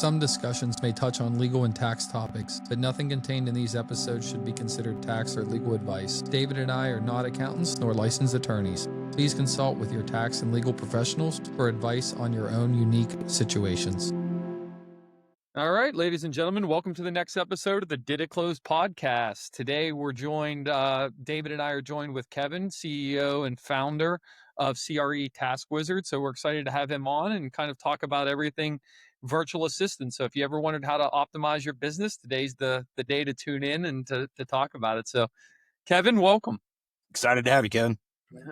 Some discussions may touch on legal and tax topics, but nothing contained in these episodes should be considered tax or legal advice. David and I are not accountants nor licensed attorneys. Please consult with your tax and legal professionals for advice on your own unique situations. All right, ladies and gentlemen, welcome to the next episode of the Did It Close podcast. Today we're joined, David and I are joined with Kevin, CEO and founder of CRE Task Wizard. So we're excited to have him on and kind of talk about everything virtual assistant. So if you ever wondered how to optimize your business, today's the day to tune in and to talk about it. So Kevin, welcome. Excited to have you, Kevin.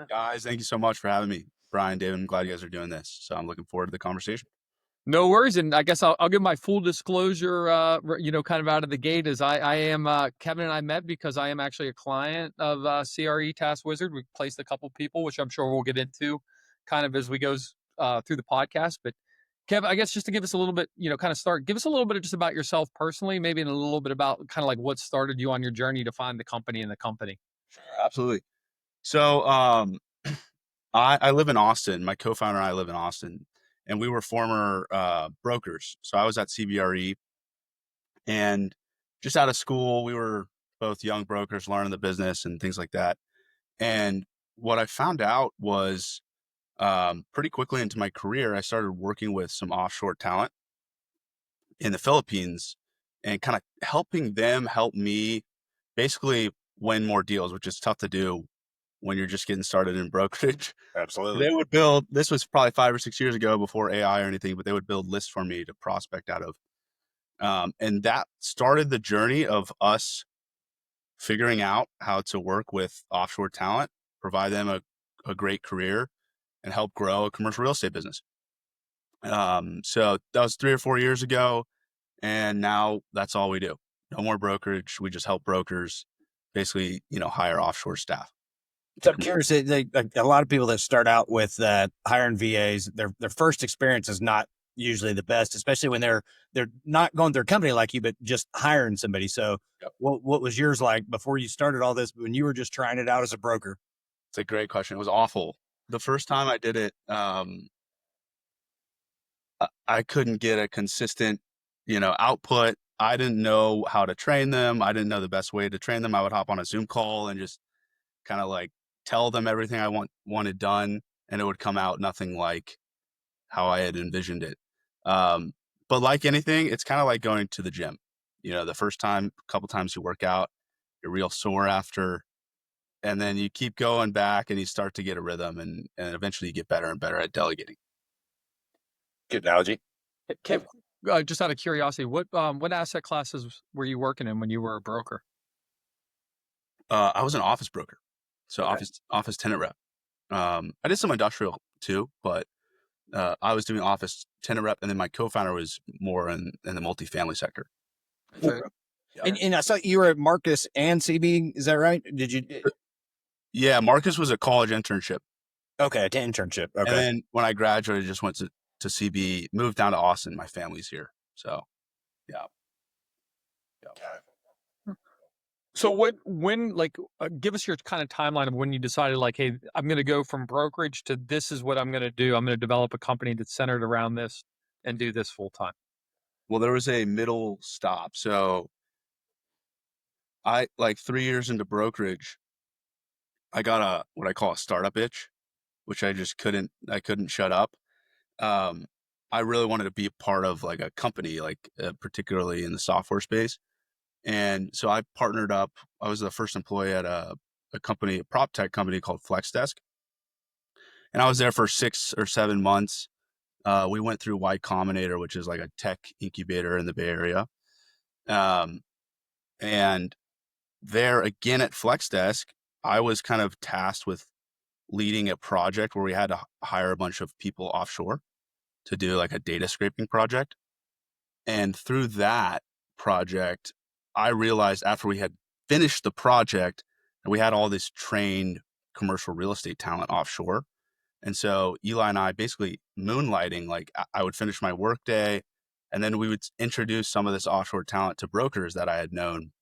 Guys, thank you so much for having me. Brian, David, I'm glad you guys are doing this. So I'm looking forward to the conversation. No worries. And I guess I'll give my full disclosure, kind of out of the gate is I am, Kevin and I met because I am actually a client of CRE Task Wizard. We placed a couple people, which I'm sure we'll get into kind of as we go through the podcast. But Kevin, I guess just to give us a little bit, give us a little bit of just about yourself personally, maybe and a little bit about kind of like what started you on your journey to find the company and the company. Sure, absolutely. So I live in Austin. My co-founder and I live in Austin. And we were former brokers. So I was at CBRE, and just out of school, we were both young brokers learning the business and things like that. And what I found out was pretty quickly into my career, I started working with some offshore talent in the Philippines and kind of helping them help me basically win more deals, which is tough to do when you're just getting started in brokerage. Absolutely. They would build, this was probably 5 or 6 years ago before AI or anything, but they would build lists for me to prospect out of. And that started the journey of us figuring out how to work with offshore talent, provide them a great career, and help grow a commercial real estate business. So that was 3 or 4 years ago. And now that's all we do. No more brokerage. We just help brokers basically, hire offshore staff. So I'm curious, a lot of people that start out with hiring VAs, their first experience is not usually the best, especially when they're not going through a company like you, but just hiring somebody. So Yep. What was yours like before you started all this, when you were just trying it out as a broker? It's a great question. It was awful. The first time I did it, I couldn't get a consistent, output. I didn't know how to train them. I didn't know the best way to train them. I would hop on a Zoom call and just kind of like tell them everything I wanted done, and it would come out nothing like how I had envisioned it. But like anything, it's kind of like going to the gym. The first time, a couple times you work out, you're real sore after, and then you keep going back and you start to get a rhythm, and eventually you get better and better at delegating. Good analogy. Kev, just out of curiosity, what asset classes were you working in when you were a broker? I was an office broker. So Okay. office tenant rep. I did some industrial too, but I was doing office tenant rep, and then my co-founder was more in the multifamily sector. Okay. Yeah. And I saw you were at Marcus and CB. Is that right? Did you? Yeah, Marcus was a college internship. Okay, an internship. Okay. And then when I graduated, just went to CB, moved down to Austin. My family's here. So, yeah. So give us your kind of timeline of when you decided like, hey, I'm going to go from brokerage to this is what I'm going to do. I'm going to develop a company that's centered around this and do this full time. Well, there was a middle stop. So I, like 3 years into brokerage, I got what I call a startup itch, which I couldn't shut up. I really wanted to be a part of like a company, particularly in the software space. And so I partnered up. I was the first employee at a prop tech company called FlexDesk. And I was there for 6 or 7 months. We went through Y Combinator, which is like a tech incubator in the Bay Area. And there again at FlexDesk, I was kind of tasked with leading a project where we had to hire a bunch of people offshore to do like a data scraping project. And through that project, I realized after we had finished the project that we had all this trained commercial real estate talent offshore. And so Eli and I basically moonlighting, like I would finish my work day, and then we would introduce some of this offshore talent to brokers that I had known.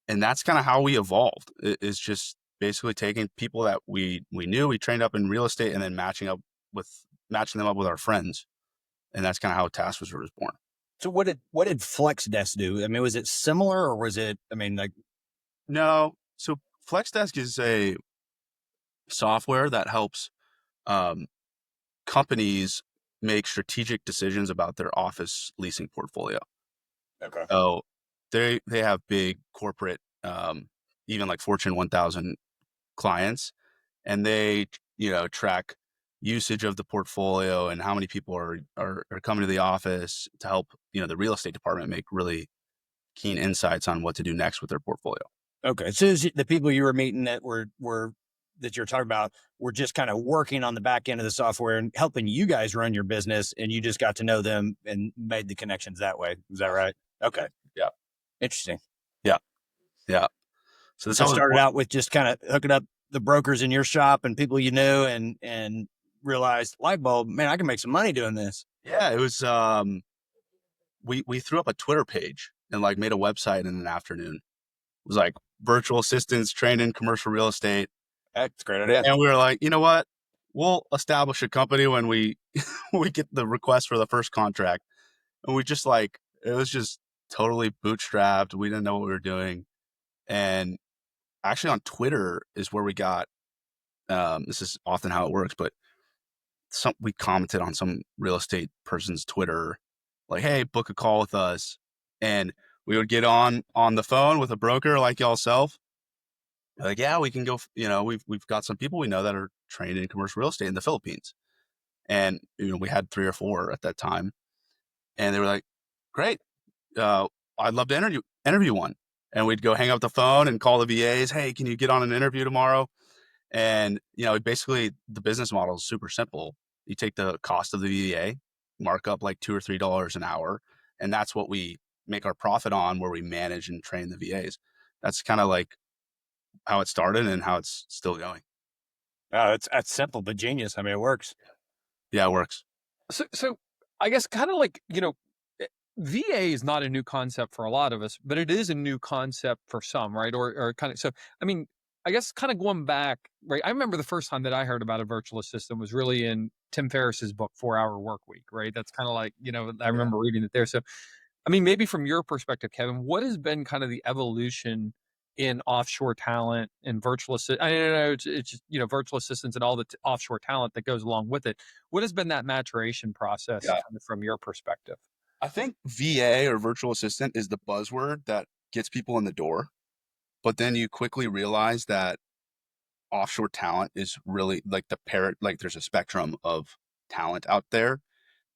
And that's kind of how we evolved. It's just basically taking people that we knew, we trained up in real estate, and then matching them up with our friends. And that's kind of how Task Wizard was born. So what did FlexDesk do? I mean, was it similar or was it, I mean, like, No. So FlexDesk is a software that helps companies make strategic decisions about their office leasing portfolio. okay. So they have big corporate, even like Fortune 1000 clients, and they track usage of the portfolio and how many people are coming to the office to help the real estate department make really keen insights on what to do next with their portfolio. Okay. So the people you were meeting that were that you're talking about were just kind of working on the back end of the software and helping you guys run your business, and you just got to know them and made the connections that way. Is that right? Okay. Yeah. Interesting. Yeah. Yeah. So this So started out with just kind of hooking up the brokers in your shop and people you knew, and realized, light bulb, man, I can make some money doing this. Yeah, it was we threw up a Twitter page and like made a website in an afternoon. It was like virtual assistants trained in commercial real estate. That's a great idea. And we were like, you know what? We'll establish a company when we we get the request for the first contract. And we just like, it was just totally bootstrapped. We didn't know what we were doing. And actually on Twitter is where we got, this is often how it works, but we commented on some real estate person's Twitter, like, hey, book a call with us. And we would get on the phone with a broker like y'all self. Like, yeah, we can go, we've got some people we know that are trained in commercial real estate in the Philippines. And, we had 3 or 4 at that time. And they were like, great. I'd love to interview one. And we'd go hang up the phone and call the VAs. Hey, can you get on an interview tomorrow? And, basically the business model is super simple. You take the cost of the VA, mark up like $2 or $3 an hour. And that's what we make our profit on, where we manage and train the VAs. That's kind of like how it started and how it's still going. Oh, that's simple, but genius. I mean, it works. Yeah, it works. So I guess kind of like, VA is not a new concept for a lot of us, but it is a new concept for some, right? Or kind of, so, I mean, I guess kind of going back, right? I remember the first time that I heard about a virtual assistant was really in Tim Ferriss's book, 4 Hour Work Week, right? That's kind of like, I remember reading it there. So, I mean, maybe from your perspective, Kevin, what has been kind of the evolution in offshore talent and virtual assist? I don't know, it's just, virtual assistants and all the offshore talent that goes along with it. What has been that maturation process kind of from your perspective? I think VA or virtual assistant is the buzzword that gets people in the door. But then you quickly realize that offshore talent is really like like there's a spectrum of talent out there.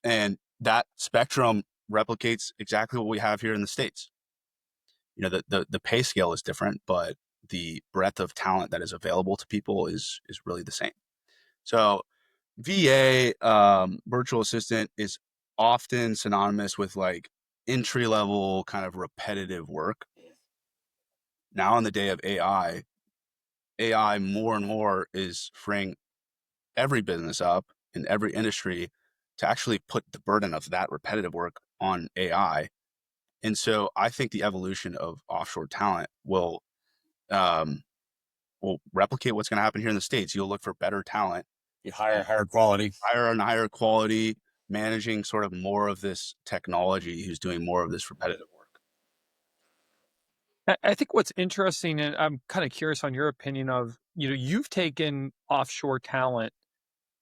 And that spectrum replicates exactly what we have here in the States. The pay scale is different, but the breadth of talent that is available to people is really the same. So VA, virtual assistant, is often synonymous with like entry level kind of repetitive work. Now in the day of AI more and more is freeing every business up in every industry to actually put the burden of that repetitive work on AI. And so I think the evolution of offshore talent will replicate what's going to happen here in the States. You'll look for better talent. You higher quality. Higher quality, managing sort of more of this technology, who's doing more of this repetitive work. I think what's interesting, and I'm kind of curious on your opinion of, you've taken offshore talent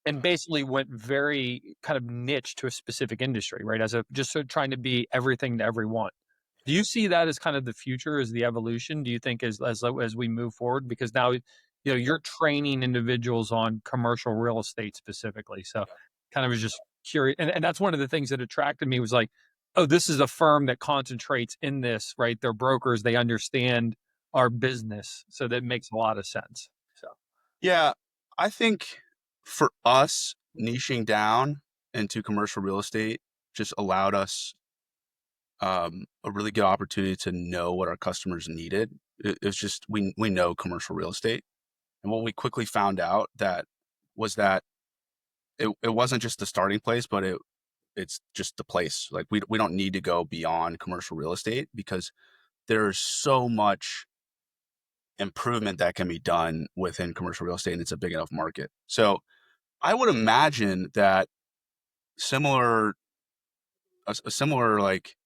and basically went very kind of niche to a specific industry, right? As a just sort of trying to be everything to everyone. Do you see that as kind of the future, as the evolution? Do you think as we move forward? Because now, you're training individuals on commercial real estate specifically. So kind of was just curious. And that's one of the things that attracted me was like, oh, this is a firm that concentrates in this, right? They're brokers. They understand our business. So that makes a lot of sense. So, yeah, I think for us, niching down into commercial real estate just allowed us a really good opportunity to know what our customers needed. It was just, we know commercial real estate. And what we quickly found out was that it wasn't just the starting place, but it's just the place. Like we don't need to go beyond commercial real estate, because there's so much improvement that can be done within commercial real estate, and it's a big enough market. So I would imagine that similar a similar like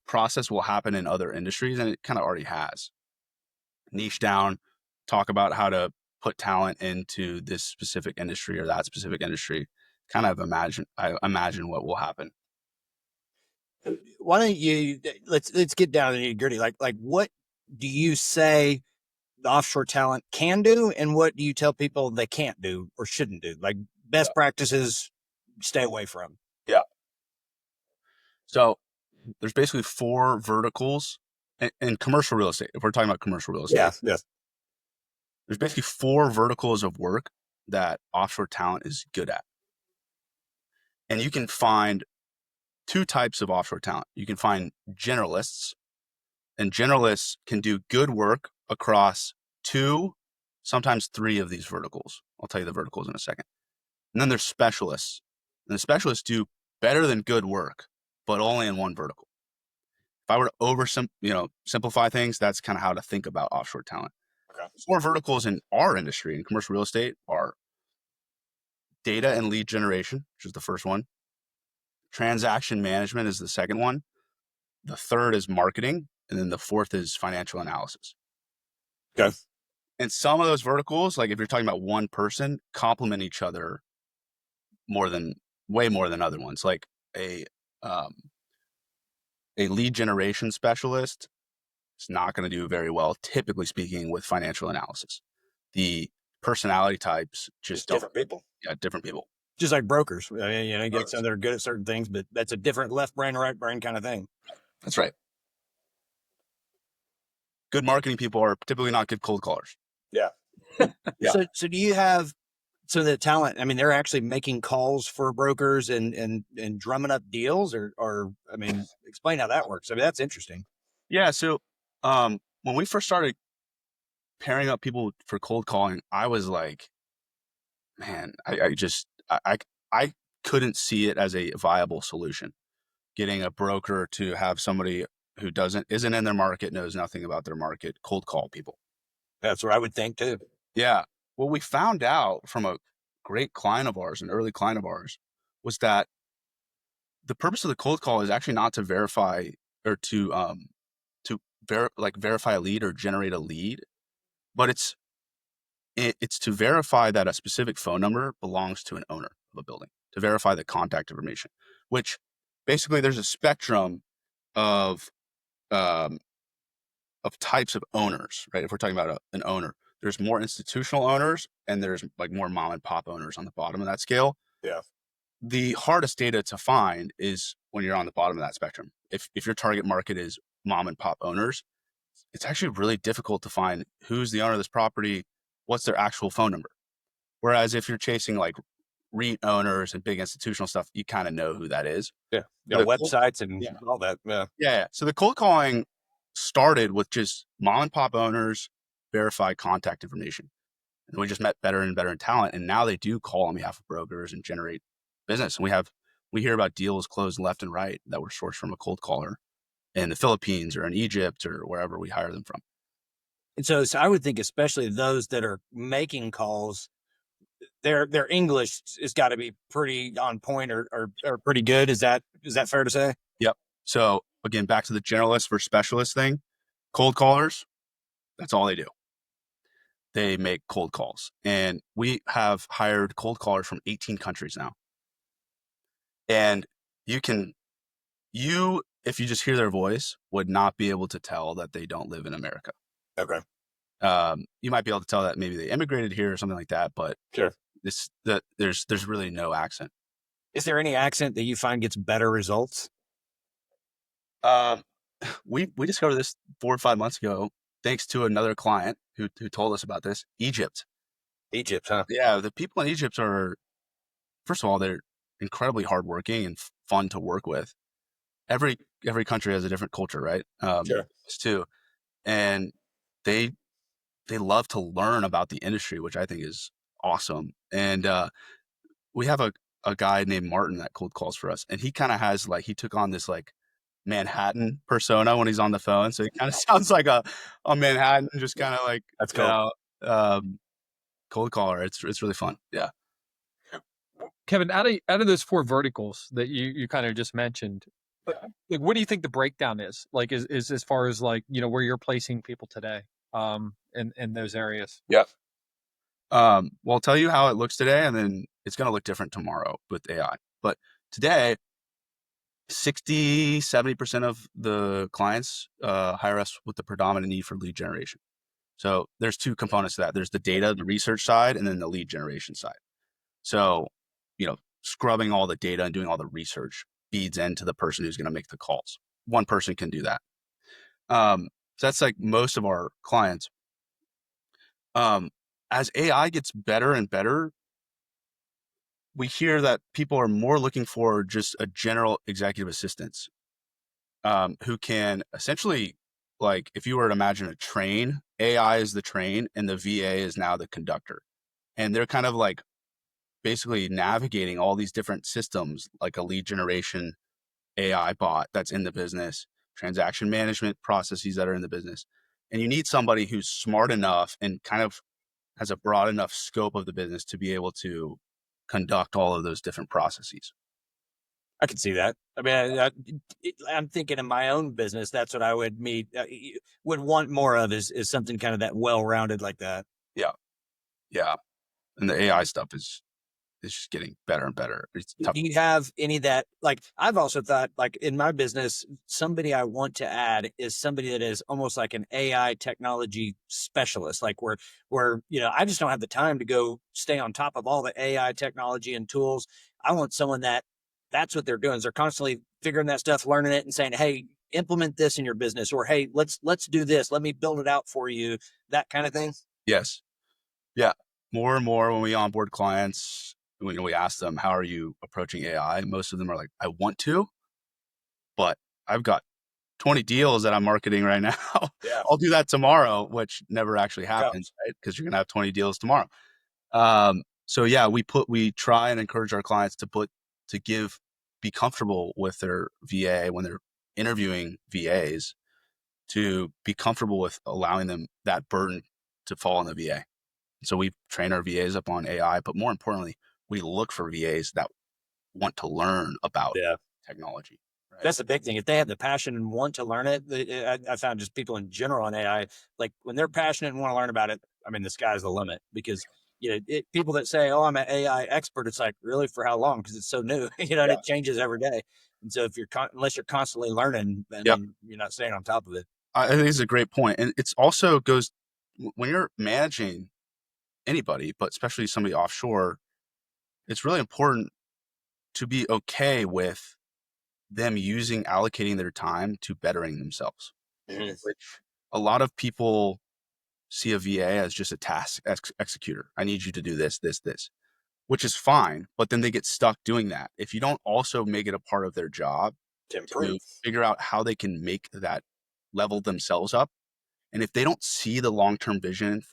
process will happen in other industries, and it kind of already has. Niche down, talk about how to put talent into this specific industry or that specific industry. Kind of imagine what will happen. Why don't you let's get down to the nitty gritty. Like what do you say the offshore talent can do, and what do you tell people they can't do or shouldn't do? Like best practices, stay away from. Yeah. So there's basically 4 verticals in commercial real estate. If we're talking about commercial real estate, Yes. there's basically 4 verticals of work that offshore talent is good at. And you can find 2 types of offshore talent. You can find generalists, and generalists can do good work across 2, sometimes 3 of these verticals. I'll tell you the verticals in a second. And then there's specialists, and the specialists do better than good work, but only in one vertical. If I were to simplify things, that's kind of how to think about offshore talent. Okay. 4 verticals in our industry, in commercial real estate, are data and lead generation, which is the first one. Transaction management is the second one. The third is marketing. And then the fourth is financial analysis. Okay. And some of those verticals, like if you're talking about one person, complement each other way more than other ones. Like a lead generation specialist is not going to do very well, typically speaking, with financial analysis. The personality types just don't. Different people. Yeah, different people. Just like brokers. I mean, you get some that are good at certain things, but that's a different left brain, right brain kind of thing. That's right. Good marketing people are typically not good cold callers. Yeah. Yeah. So do you have some of the talent? I mean, they're actually making calls for brokers and drumming up deals, or I mean, explain how that works. I mean, that's interesting. Yeah. So when we first started pairing up people for cold calling, I was like, man, I couldn't see it as a viable solution. Getting a broker to have somebody who isn't in their market, knows nothing about their market, cold call people. That's what I would think too. Yeah. What we found out from a great client of ours, an early client of ours, was that the purpose of the cold call is actually not to verify or to verify a lead or generate a lead, but it's to verify that a specific phone number belongs to an owner of a building, to verify the contact information, which basically there's a spectrum of types of owners, right? If we're talking about an owner, there's more institutional owners and there's like more mom and pop owners on the bottom of that scale. Yeah. The hardest data to find is when you're on the bottom of that spectrum. If your target market is mom and pop owners, it's actually really difficult to find who's the owner of this property, what's their actual phone number. Whereas if you're chasing like REIT owners and big institutional stuff, you kind of know who that is. Yeah. Websites and all that. Yeah. Yeah. So the cold calling started with just mom and pop owners, verify contact information. And we just met better and better in talent. And now they do call on behalf of brokers and generate business. And we hear about deals closed left and right that were sourced from a cold caller in the Philippines or in Egypt or wherever we hire them from. And so I would think, especially those that are making calls, their English has got to be pretty on point or pretty good. Is that fair to say? Yep. So again, back to the generalist versus specialist thing, cold callers, that's all they do. They make cold calls. And we have hired cold callers from 18 countries now. And if you just hear their voice, would not be able to tell that they don't live in America. Okay. You might be able to tell that maybe they immigrated here or something like that, but sure, there's really no accent. Is there any accent that you find gets better results? We discovered this 4 or 5 months ago, thanks to another client who told us about this. Egypt, huh? Yeah, the people in Egypt are, first of all, they're incredibly hardworking and fun to work with. Every country has a different culture, right? Sure. Too, and they love to learn about the industry, which I think is awesome. And we have a guy named Martin that cold calls for us, and he kind of has he took on this Manhattan persona when he's on the phone, so he kind of sounds like a Manhattan, just kind of that's cool. Cold caller. It's really fun. Yeah. Kevin, out of those 4 verticals that you kind of just mentioned, But like, what do you think the breakdown is? Like, is as far as like, where you're placing people today, in those areas? Yeah. Well, I'll tell you how it looks today, and then it's going to look different tomorrow with AI. But today, 60-70% of the clients hire us with the predominant need for lead generation. So there's two components to that. There's the data, the research side, and then the lead generation side. So, scrubbing all the data and doing all the research feeds into the person who's going to make the calls. One person can do that. So that's like most of our clients. As AI gets better and better, we hear that people are more looking for just a general executive assistance, who can essentially, like, if you were to imagine a train, AI is the train and the VA is now the conductor. And they're kind of like basically navigating all these different systems, like a lead generation AI bot that's in the business, transaction management processes that are in the business. And you need somebody who's smart enough and kind of has a broad enough scope of the business to be able to conduct all of those different processes. I can see that. I mean, I'm thinking in my own business, that's what I would would want more of is something kind of that well-rounded like that. Yeah. Yeah. And the AI stuff is just getting better and better. It's tough. Do you have any that, like, I've also thought, like, in my business, somebody I want to add is somebody that is almost like an AI technology specialist, like where, I just don't have the time to go stay on top of all the AI technology and tools. I want someone that's what they're doing is they're constantly figuring that stuff, learning it and saying, hey, implement this in your business, or, hey, let's do this. Let me build it out for you. That kind of thing. Yes. Yeah. More and more when we onboard clients, when we ask them, how are you approaching AI? Most of them are like, I want to, but I've got 20 deals that I'm marketing right now. Yeah. I'll do that tomorrow, which never actually happens, right? Because you're going to have 20 deals tomorrow. So yeah, we try and encourage our clients to be comfortable with their VA when they're interviewing VAs, to be comfortable with allowing them that burden to fall on the VA. So we train our VAs up on AI, but more importantly, we look for VAs that want to learn about technology. Right? That's the big thing. If they have the passion and want to learn it, I found just people in general on AI, like when they're passionate and want to learn about it, I mean, the sky's the limit because, people that say, oh, I'm an AI expert, it's like, really, for how long? Because it's so new, and it changes every day. And so if unless you're constantly learning, then you're not staying on top of it. I think it's a great point. And it's also goes when you're managing anybody, but especially somebody offshore, it's really important to be okay with them allocating their time to bettering themselves, which a lot of people see a VA as just a task executor. I need you to do this, this, this, which is fine. But then they get stuck doing that. If you don't also make it a part of their job To improve. to figure out how they can make that level themselves up. And if they don't see the long-term vision,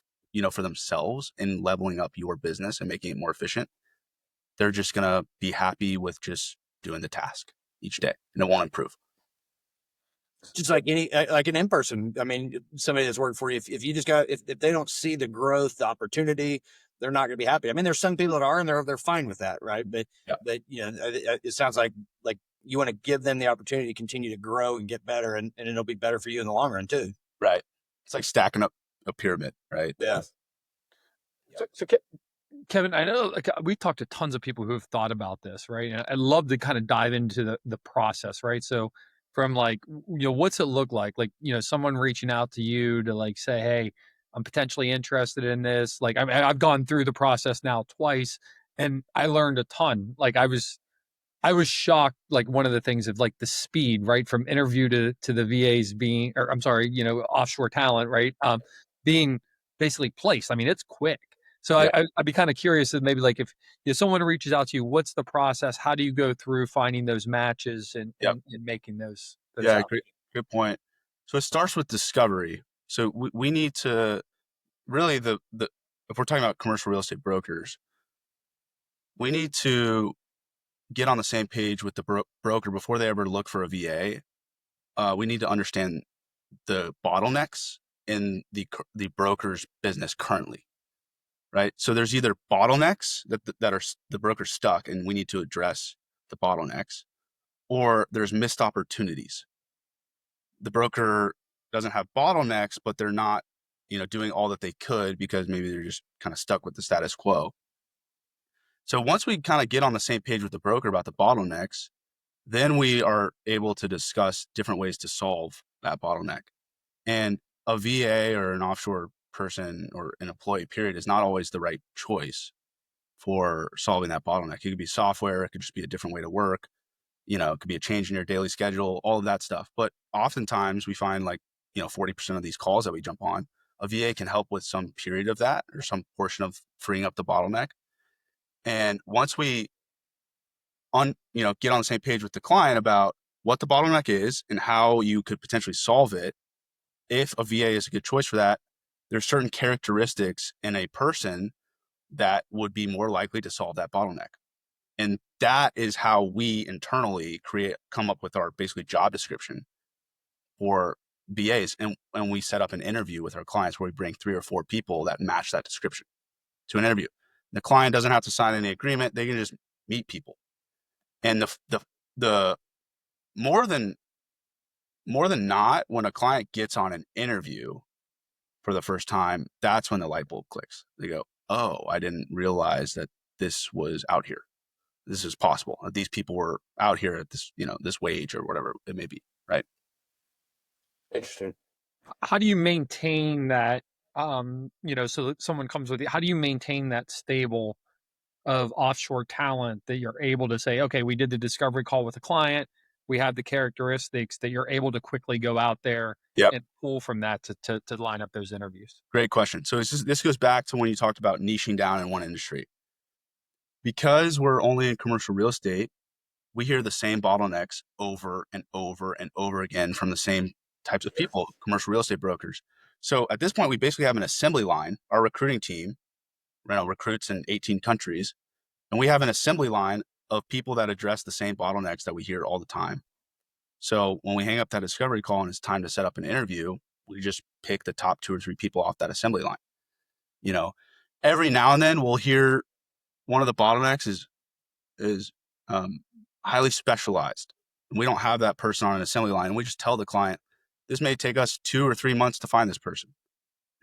for themselves in leveling up your business and making it more efficient, they're just going to be happy with just doing the task each day and it won't improve. Just like like an in-person, I mean, somebody that's working for you, if you just if they don't see the growth, the opportunity, they're not going to be happy. I mean, there's some people that are, and they're fine with that. Right. But it sounds like you want to give them the opportunity to continue to grow and get better, and it'll be better for you in the long run too. Right. It's like stacking up a pyramid, right? Yeah. So Kevin, I know we've talked to tons of people who have thought about this, right? And I'd love to kind of dive into the process, right? So from like, what's it look like? Like, someone reaching out to you to like say, hey, I'm potentially interested in this. Like, I mean, I've gone through the process now twice and I learned a ton. Like I was shocked, like one of the things of like the speed, right? From interview to the VAs being, or I'm sorry, offshore talent, right? Being basically placed. I mean, it's quick. So I'd be kind of curious that maybe like if someone reaches out to you, what's the process? How do you go through finding those matches and making those yeah, good point. So it starts with discovery. So we need to really if we're talking about commercial real estate brokers, we need to get on the same page with the broker before they ever look for a VA. We need to understand the bottlenecks in the broker's business currently, right? So there's either bottlenecks that are the broker's stuck and we need to address the bottlenecks, or there's missed opportunities. The broker doesn't have bottlenecks, but they're not, doing all that they could because maybe they're just kind of stuck with the status quo. So once we kind of get on the same page with the broker about the bottlenecks, then we are able to discuss different ways to solve that bottleneck. And a VA or an offshore person or an employee period is not always the right choice for solving that bottleneck. It could be software. It could just be a different way to work. It could be a change in your daily schedule, all of that stuff. But oftentimes we find 40% of these calls that we jump on, a VA can help with some period of that or some portion of freeing up the bottleneck. And once we get on the same page with the client about what the bottleneck is and how you could potentially solve it, if a VA is a good choice for that, there's certain characteristics in a person that would be more likely to solve that bottleneck. And that is how we internally come up with our basically job description for VAs. And we set up an interview with our clients where we bring 3 or 4 people that match that description to an interview. The client doesn't have to sign any agreement. They can just meet people. And the more than not, when a client gets on an interview for the first time, that's when the light bulb clicks. They go, oh, I didn't realize that this was out here. This is possible. These people were out here at this, this wage or whatever it may be. Right. Interesting. How do you maintain that, so that someone comes with you, how do you maintain that stable of offshore talent that you're able to say, okay, we did the discovery call with a client. We have the characteristics that you're able to quickly go out there and pull from that to line up those interviews? Great question. So this goes back to when you talked about niching down in one industry. Because we're only in commercial real estate, we hear the same bottlenecks over and over and over again from the same types of people, commercial real estate brokers. So at this point, we basically have an assembly line. Our recruiting team recruits in 18 countries, and we have an assembly line of people that address the same bottlenecks that we hear all the time. So when we hang up that discovery call and it's time to set up an interview, we just pick the top 2 or 3 people off that assembly line. Every now and then we'll hear one of the bottlenecks is highly specialized. And we don't have that person on an assembly line. And we just tell the client, this may take us 2 or 3 months to find this person.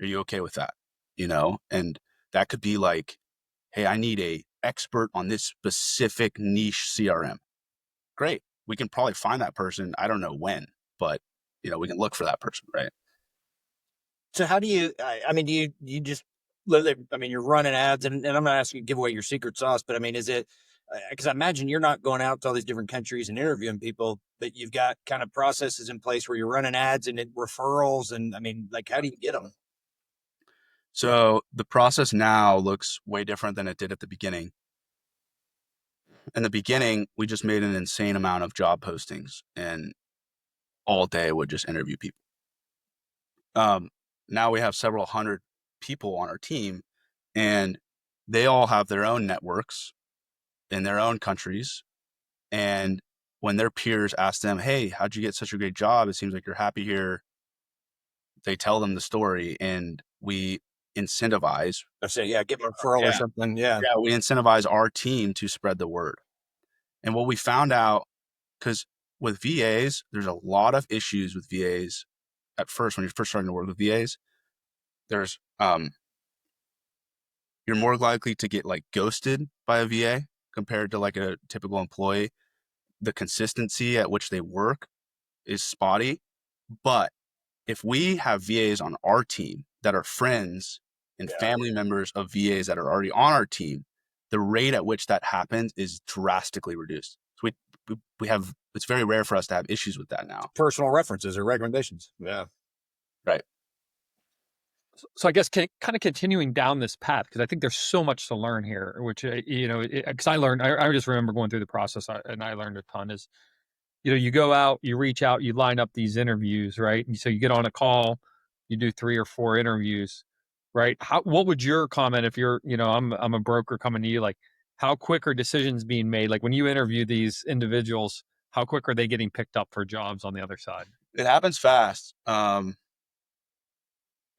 Are you okay with that? And that could be like, hey, I need a expert on this specific niche CRM. Great. We can probably find that person. I don't know when, but we can look for that person. Right. So how do you, do you just literally, you're running ads and I'm not asking you to give away your secret sauce, but is it, because I imagine you're not going out to all these different countries and interviewing people, but you've got kind of processes in place where you're running ads and referrals. And how do you get them? So the process now looks way different than it did at the beginning. In the beginning, we just made an insane amount of job postings and all day would just interview people. Now we have several hundred people on our team and they all have their own networks in their own countries. And when their peers ask them, hey, how'd you get such a great job? It seems like you're happy here. They tell them the story and we incentivize. I say, get a referral or something. Yeah. We incentivize our team to spread the word. And what we found out, because with VAs, there's a lot of issues with VAs at first, when you're first starting to work with VAs. There's, you're more likely to get ghosted by a VA compared to a typical employee. The consistency at which they work is spotty. But if we have VAs on our team that are friends and family members of VAs that are already on our team, the rate at which that happens is drastically reduced. So we have, it's very rare for us to have issues with that now. Personal references or recommendations. Yeah. Right. So I guess kind of continuing down this path, because I think there's so much to learn here, which, because I just remember going through the process and I learned a ton is, you go out, you reach out, you line up these interviews, right? And so you get on a call, you do 3 or 4 interviews, right? What would your comment if you're, I'm a broker coming to you, how quick are decisions being made? When you interview these individuals, how quick are they getting picked up for jobs on the other side? It happens fast.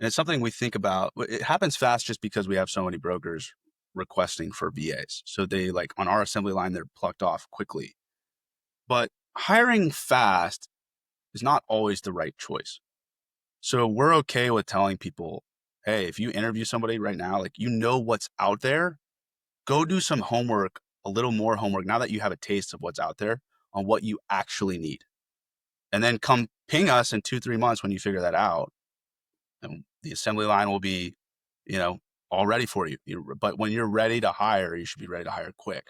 And it's something we think about. It happens fast just because we have so many brokers requesting for VAs. So they on our assembly line, they're plucked off quickly. But hiring fast is not always the right choice. So we're okay with telling people, hey, if you interview somebody right now, like, you know what's out there, go do some homework, a little more homework, now that you have a taste of what's out there, on what you actually need. And then come ping us in 2-3 months when you figure that out. And the assembly line will be, all ready for you. But when you're ready to hire, you should be ready to hire quick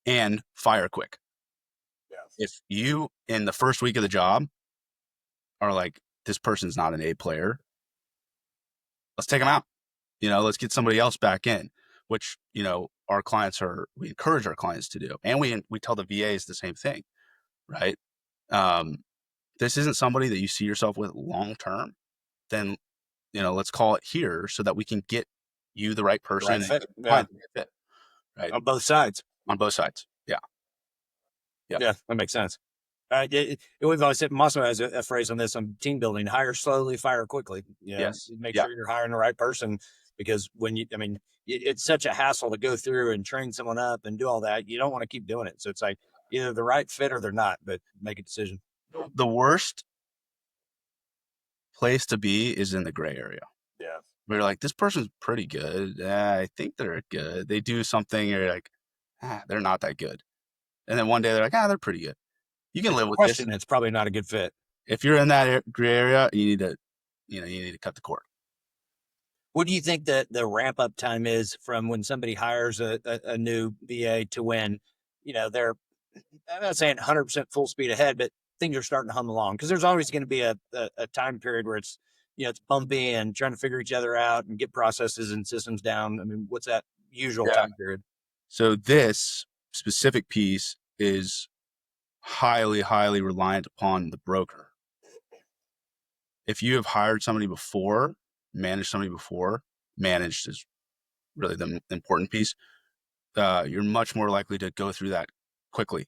and fire quick. Yeah. If you, in the first week of the job, are like, this person's not an A player, let's take them out. Let's get somebody else back in, which, we encourage our clients to do. And we tell the VAs the same thing, right? This isn't somebody that you see yourself with long-term, then, let's call it here so that we can get you the right person. Right fit. Yeah. Fit, right? On both sides. On both sides. Yeah. Yep. Yeah, that makes sense. We've always said, Massimo has a phrase on this, on team building: hire slowly, fire quickly. Yes. Make sure you're hiring the right person, because it's such a hassle to go through and train someone up and do all that. You don't want to keep doing it. So it's like, either the right fit or they're not, but make a decision. The worst place to be is in the gray area. Yeah. Where you're like, this person's pretty good. I think they're good. They do something, you're like, they're not that good. And then one day they're like, they're pretty good. You can live with this. It's probably not a good fit. If you're in that gray area, you need to cut the cord. What do you think that the ramp up time is from when somebody hires a new VA to when, they're, I'm not saying 100% full speed ahead, but things are starting to hum along? Because there's always going to be a time period where it's, it's bumpy and trying to figure each other out and get processes and systems down. What's that usual time period? So this specific piece is highly, highly reliant upon the broker. If you have hired somebody before, managed is really the important piece. You're much more likely to go through that quickly.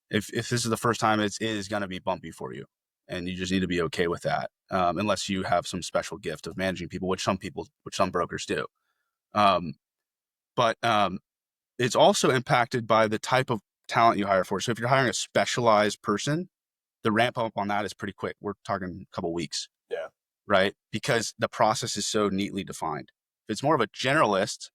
If this is the first time, it is going to be bumpy for you, and you just need to be okay with that. Unless you have some special gift of managing people, which some brokers do. But it's also impacted by the type of talent you hire for. So if you're hiring a specialized person, the ramp up on that is pretty quick. We're talking a couple weeks. Yeah. Right. Because the process is so neatly defined. If it's more of a generalist,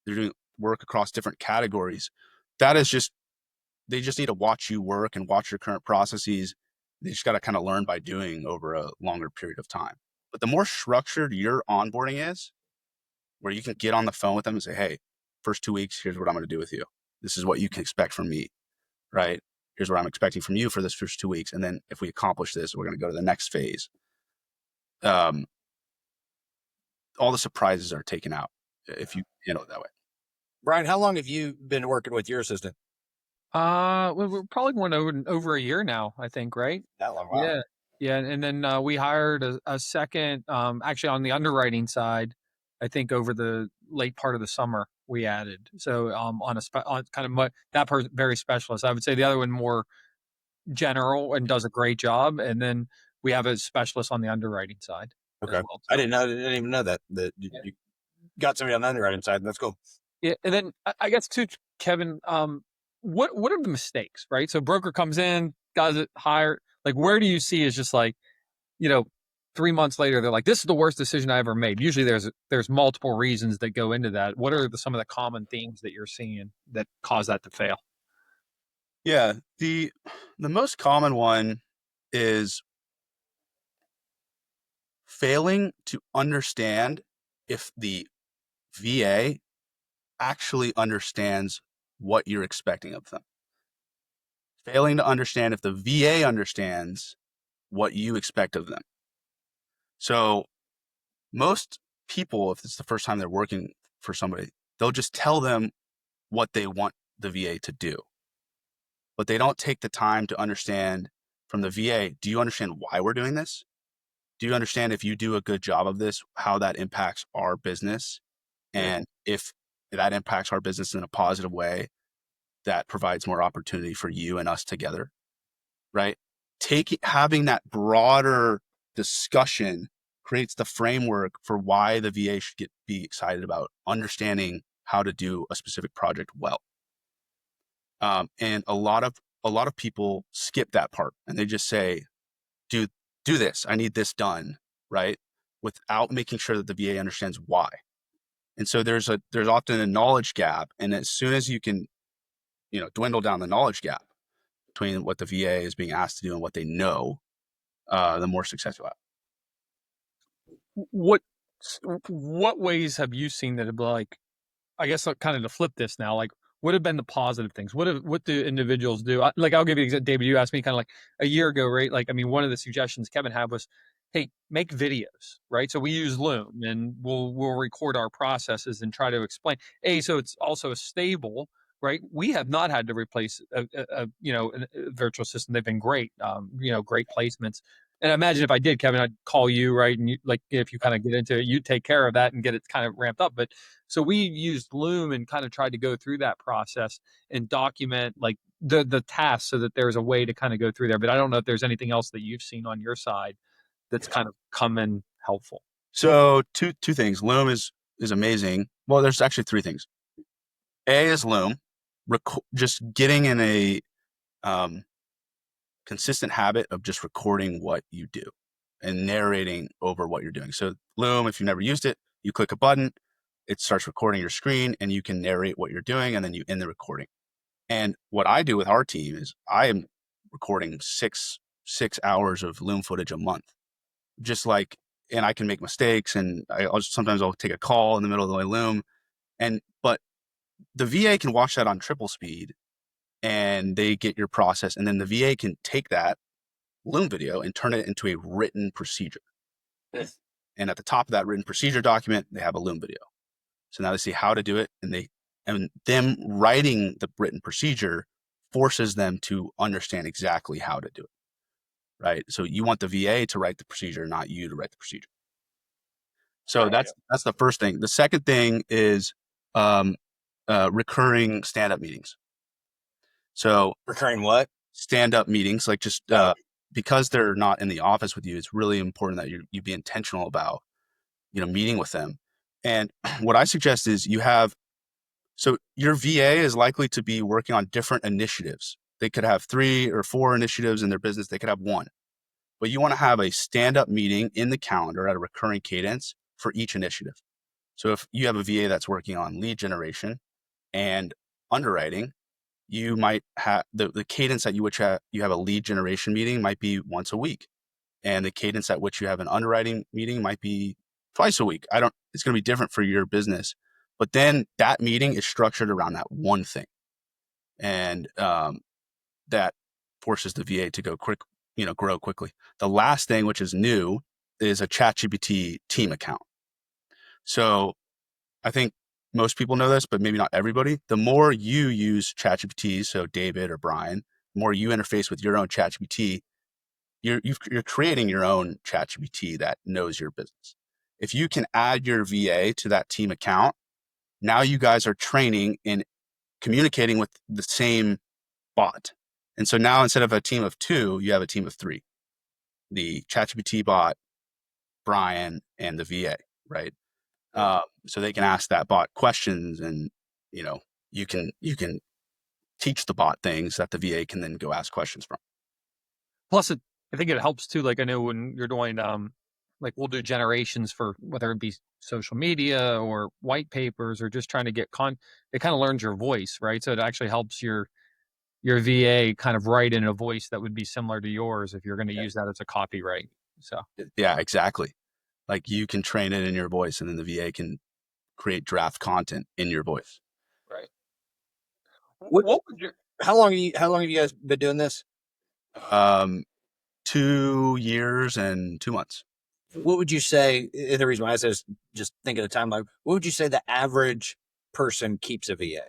they're doing work across different categories. They just need to watch you work and watch your current processes. They just got to kind of learn by doing over a longer period of time. But the more structured your onboarding is, where you can get on the phone with them and say, hey, first 2 weeks, here's what I'm going to do with you. This is what you can expect from me, right? Here's what I'm expecting from you for this first 2 weeks. And then if we accomplish this, we're going to go to the next phase. All the surprises are taken out if you handle it that way. Brian, how long have you been working with your assistant? We're probably going over a year now, I think, right? That long. Wow. Yeah. And then we hired a second, actually on the underwriting side, I think over the late part of the summer we added. So on kind of that person very specialist. I would say the other one more general and does a great job. And then we have a specialist on the underwriting side. Okay. Well, I didn't even know that you got somebody on the underwriting side. That's cool. Yeah. And then I guess too, Kevin, what are the mistakes, right? So broker comes in, does it, hire, like, where do you see is just like, 3 months later, they're like, this is the worst decision I ever made. Usually there's multiple reasons that go into that. What are some of the common themes that you're seeing that cause that to fail? Yeah. The most common one is failing to understand if the VA actually understands what you're expecting of them. Failing to understand if the VA understands what you expect of them. So most people, if it's the first time they're working for somebody, they'll just tell them what they want the VA to do. But they don't take the time to understand from the VA, do you understand why we're doing this? Do you understand if you do a good job of this, how that impacts our business? And if that impacts our business in a positive way, that provides more opportunity for you and us together, right? Having that broader discussion creates the framework for why the VA should be excited about understanding how to do a specific project well. And a lot of a lot of people skip that part and they just say, do this. I need this done, right? Without making sure that the VA understands why. And so there's often a knowledge gap. And as soon as you can, dwindle down the knowledge gap between what the VA is being asked to do and what they know, the more success you'll have. What ways have you seen that have like, I guess kind of to flip this now, like what have been the positive things? What do individuals do? Like I'll give you an example. David, you asked me kind of like a year ago, right? Like, I mean, one of the suggestions Kevin had was, hey, make videos, right? So we use Loom and we'll record our processes and try to explain. So it's also stable, right? We have not had to replace a virtual assistant. They've been great, great placements. And I imagine if I did, Kevin, I'd call you, right? And you, like, if you kind of get into it, you take care of that and get it kind of ramped up. But so we used Loom and kind of tried to go through that process and document like the tasks so that there's a way to kind of go through there. But I don't know if there's anything else that you've seen on your side that's kind of come in helpful. So two things. Loom is amazing. Well, there's actually three things. A is Loom, just getting in a consistent habit of just recording what you do and narrating over what you're doing. So Loom, if you've never used it, you click a button, it starts recording your screen and you can narrate what you're doing and then you end the recording. And what I do with our team is I am recording six hours of Loom footage a month. Just like, and I can make mistakes and sometimes I'll take a call in the middle of my Loom. But the VA can watch that on triple speed and they get your process. And then the VA can take that Loom video and turn it into a written procedure. And at the top of that written procedure document, they have a Loom video. So now they see how to do it, and them writing the written procedure forces them to understand exactly how to do it, right? So you want the VA to write the procedure, not you to write the procedure. So that's the first thing. The second thing is recurring stand-up meetings. So Recurring what? Stand-up meetings, like just because they're not in the office with you, it's really important that you be intentional about, meeting with them. And what I suggest is so your VA is likely to be working on different initiatives. They could have 3 or 4 initiatives in their business. They could have 1, but you want to have a stand-up meeting in the calendar at a recurring cadence for each initiative. So if you have a VA that's working on lead generation and underwriting, you might have the cadence at which you have a lead generation meeting might be once a week. And the cadence at which you have an underwriting meeting might be twice a week. It's going to be different for your business, but then that meeting is structured around that one thing. And that forces the VA to grow quickly. The last thing, which is new, is a ChatGPT team account. So I think most people know this, but maybe not everybody. The more you use ChatGPT, so David or Brian, the more you interface with your own ChatGPT, you're creating your own ChatGPT that knows your business. If you can add your VA to that team account, now you guys are training and communicating with the same bot. And so now instead of a team of 2, you have a team of 3. The ChatGPT bot, Brian, and the VA, right? So they can ask that bot questions and, you can teach the bot things that the VA can then go ask questions from. Plus, I think it helps too. Like I know when you're doing, like we'll do generations for whether it be social media or white papers or just trying to get it kind of learns your voice, right? So it actually helps your VA kind of write in a voice that would be similar to yours if you're going to use that as a copyright. So yeah, exactly. Like you can train it in your voice and then the VA can create draft content in your voice. Right. How long have you guys been doing this? 2 years and 2 months. What would you say, the reason why I said just think of the timeline, what would you say the average person keeps a VA?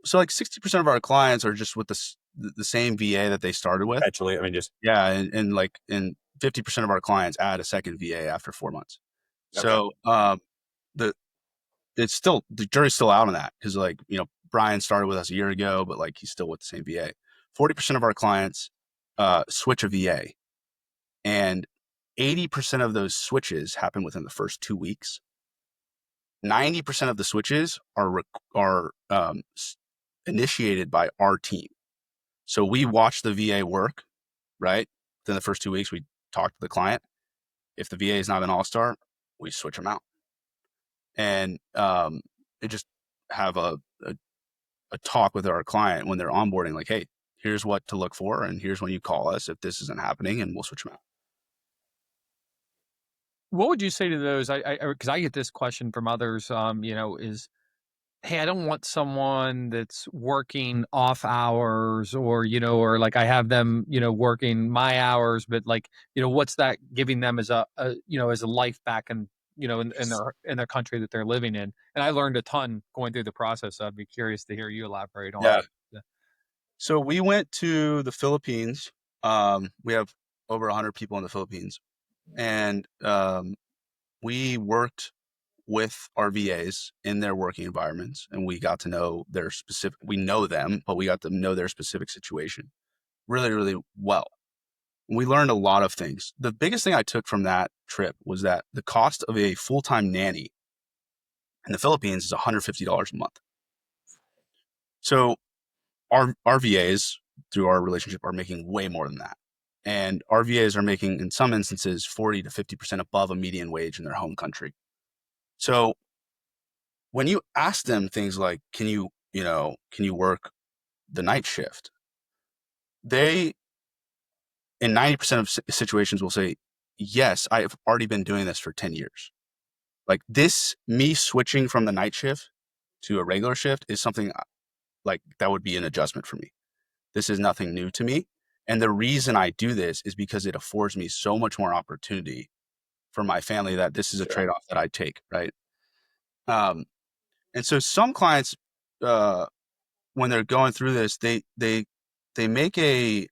So like 60% of our clients are just with the same VA that they started with. Actually, I mean, just, yeah. And 50% of our clients add a second VA after 4 months. Okay. So, the jury's still out on that. Cause Brian started with us a year ago, but like, he's still with the same VA. 40% of our clients, switch a VA, and 80% of those switches happen within the first 2 weeks. 90% of the switches are initiated by our team. So we watch the VA work, right? Then the first 2 weeks, we talk to the client. If the VA is not an all-star, we switch them out. And it just have a talk with our client when they're onboarding, like, hey, here's what to look for, and here's when you call us if this isn't happening, and we'll switch them out. What would you say to those? Because I get this question from others, is, hey, I don't want someone that's working off hours or, or like I have them, working my hours, but like, what's that giving them as as a life back in their country that they're living in? And I learned a ton going through the process. So I'd be curious to hear you elaborate on Yeah. it. Yeah. So we went to the Philippines. We have over 100 people in the Philippines, and we worked with our VAs in their working environments, and we got to know we know them, but we got to know their specific situation really, really well. We learned a lot of things. The biggest thing I took from that trip was that the cost of a full-time nanny in the Philippines is $150 a month. So our VAs, through our relationship, are making way more than that. And our VAs are making, in some instances, 40 to 50% above a median wage in their home country. So when you ask them things like, can you work the night shift? They, in 90% of situations, will say, yes, I've already been doing this for 10 years. Like me switching from the night shift to a regular shift is something like that would be an adjustment for me. This is nothing new to me. And the reason I do this is because it affords me so much more opportunity for my family that this is a trade-off that I take, right? And so some clients, when they're going through this, they make a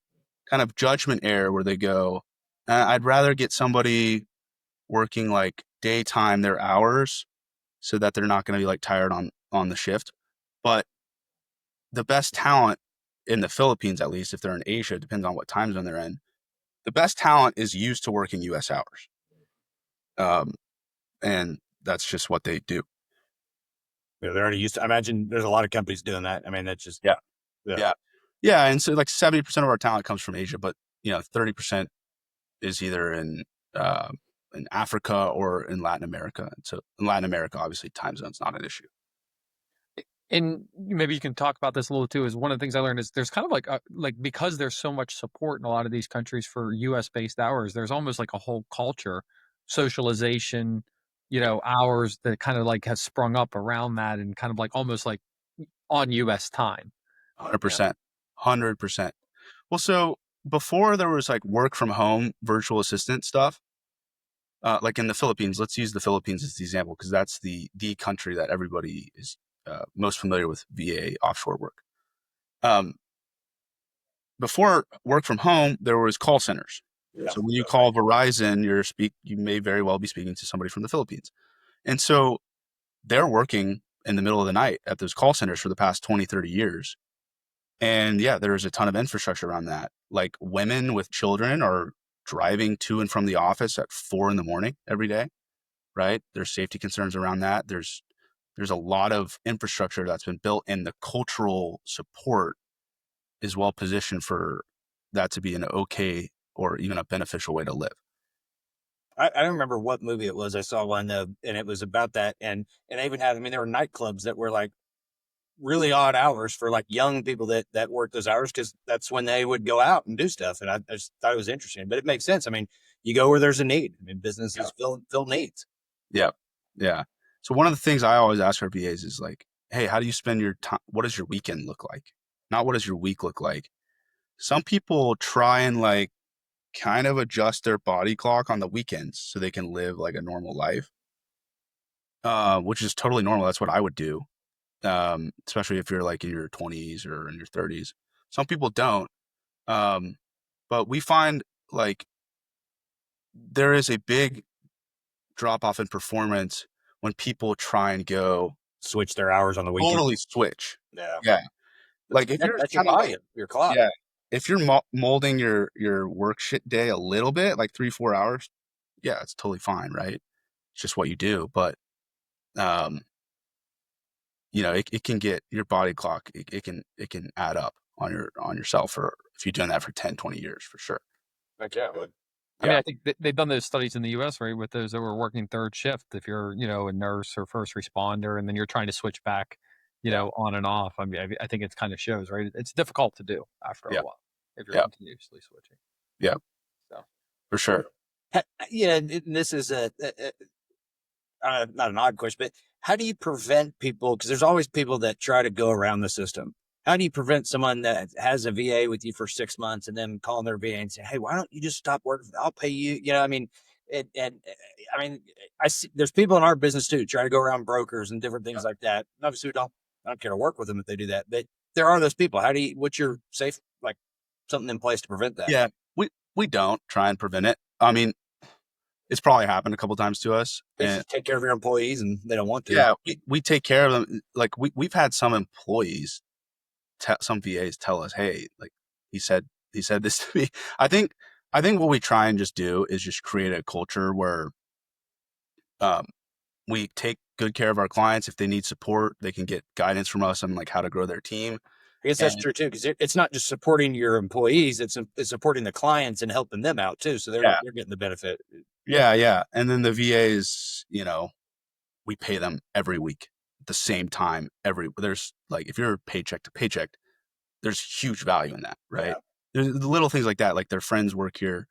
kind of judgment error where they go, I'd rather get somebody working like daytime their hours so that they're not going to be like tired on the shift. But the best talent in the Philippines, at least if they're in Asia, it depends on what time zone they're in. The best talent is used to working US hours. And that's just what they do. Yeah, they're already used to. I imagine there's a lot of companies doing that. I mean, that's just Yeah. And so like 70% of our talent comes from Asia, but 30% is either in Africa or in Latin America. And so in Latin America, obviously time zone's not an issue. And maybe you can talk about this a little too. Is one of the things I learned is there's kind of like because there's so much support in a lot of these countries for U.S. based hours. There's almost like a whole culture, socialization, hours that kind of like has sprung up around that, and kind of like almost like on U.S. time. 100%. 100%. Well, so before there was like work from home, virtual assistant stuff, like in the Philippines, let's use the Philippines as the example, because that's the country that everybody is most familiar with VA offshore work. Before work from home, there was call centers. Yeah, so when you call Verizon, you may very well be speaking to somebody from the Philippines. And so they're working in the middle of the night at those call centers for the past 20, 30 years. And yeah, there's a ton of infrastructure around that. Like women with children are driving to and from the office at 4 a.m. every day, right? There's safety concerns around that. There's a lot of infrastructure that's been built, and the cultural support is well positioned for that to be an okay or even a beneficial way to live. I don't remember what movie it was. I saw one and it was about that. And I even had, I mean, there were nightclubs that were like really odd hours for like young people that work those hours, because that's when they would go out and do stuff. And I just thought it was interesting, but it makes sense. I mean, you go where there's a need. I mean, businesses fill needs. Yeah. Yeah. So one of the things I always ask our VAs is like, hey, how do you spend your time? What does your weekend look like? Not what does your week look like? Some people try and like kind of adjust their body clock on the weekends so they can live like a normal life, which is totally normal. That's what I would do, especially if you're like in your 20s or in your 30s. Some people don't. But we find like there is a big drop off in performance when people try and go Switch their hours on the weekend. totally switch. Yeah. Yeah. Like if you're That's your kind of like, volume, your clock. yeah, if you're molding your work shit day a little bit, like 3-4 hours, yeah, it's totally fine, right? It's just what you do. But it can get your body clock. It can add up on yourself for if you're doing that for 10, 20 years for sure. Like, yeah, but I mean, I think they've done those studies in the U.S., right, with those that were working third shift. If you're, a nurse or first responder, and then you're trying to switch back, on and off. I mean, I think it kind of shows, right? It's difficult to do after a Yeah. while if you're Yeah. continuously switching. Yeah. So For sure. This is not an odd question, but how do you prevent people? Because there's always people that try to go around the system. How do you prevent someone that has a VA with you for 6 months and then calling their VA and say, "Hey, why don't you just stop working? I'll pay you." I mean, I mean, I see there's people in our business too try to go around brokers and different things like that. And obviously, I don't care to work with them if they do that. But there are those people. What's your safe, like something in place to prevent that? Yeah, we don't try and prevent it. I mean, it's probably happened a couple times to us. And take care of your employees, and they don't want to. Yeah, we take care of them. Like we've had some employees, some VAs tell us, "Hey, like he said this to me." I think what we try and just do is just create a culture where we take good care of our clients. If they need support, they can get guidance from us on like how to grow their team. I guess that's true too, because it's not just supporting your employees; it's supporting the clients and helping them out too. So they're getting the benefit. Yeah. And then the VAs, we pay them every week at the same time. There's like, if you're paycheck to paycheck, there's huge value in that, right? Yeah. There's the little things like that, like their friends work here.